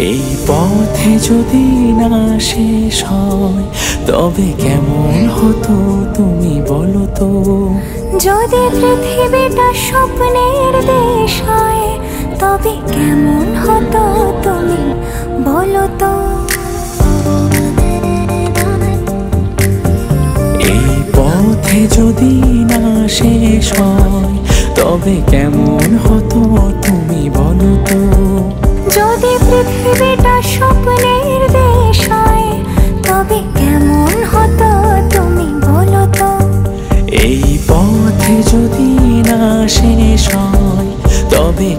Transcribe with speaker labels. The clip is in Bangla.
Speaker 1: এই পথে যদি না শেষ হয় তবে কেমন হতো তুমি বলো তো।
Speaker 2: যদি পৃথিবীটা স্বপ্নের দেশ হয় তবে কেমন হতো তুমি বলো তো।
Speaker 1: এই পথে যদি না শেষ হয় তবে কেমন হতো তুমি বলো তো।
Speaker 2: যদি পৃথিবীটা স্বপ্নের দেশ হয় তবে কেমন হতো তুমি বলো তো।
Speaker 1: এই পথে যদি না শেষ হয় তবে